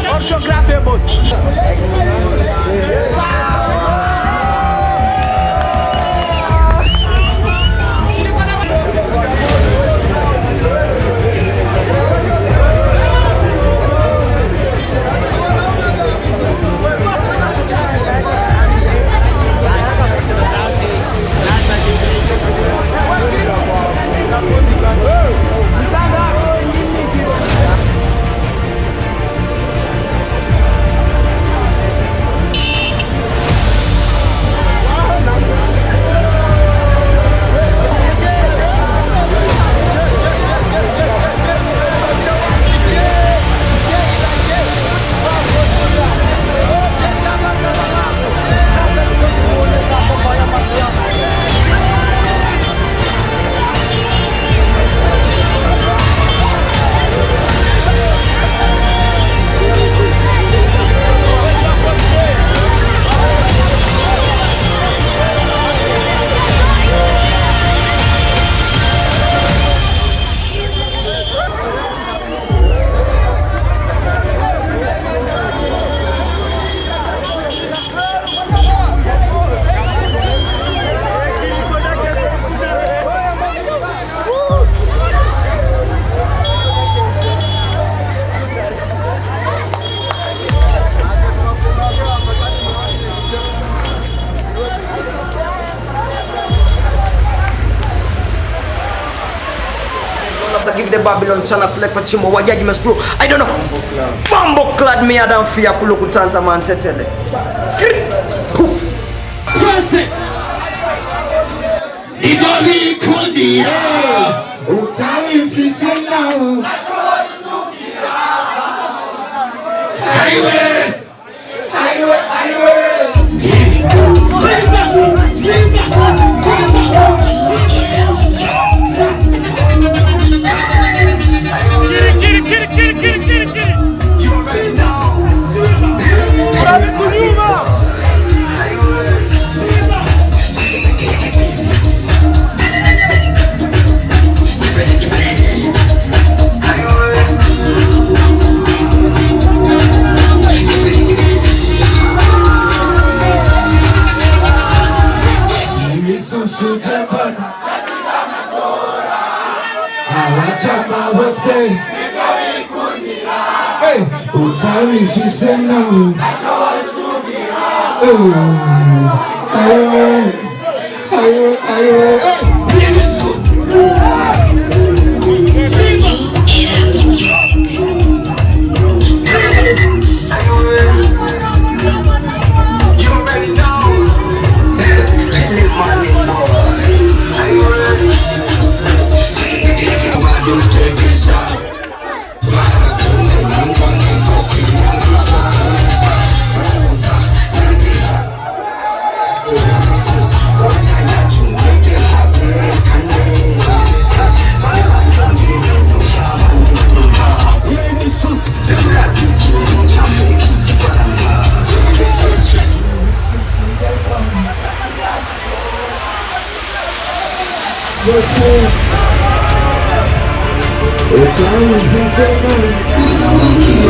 Orthography boss. Give the Babylon channel collector chimo wa judgment screw. I don't know. Bumbo clad me adam fear kulukutanta man tetele. Skrit. Poof. Present. Idoli kundi. Utawi fisena. Highway. Highway. Highway. Sleep back. Sleep back. Sleep back. Hey, utawi fisena. Highway, highway, highway. It's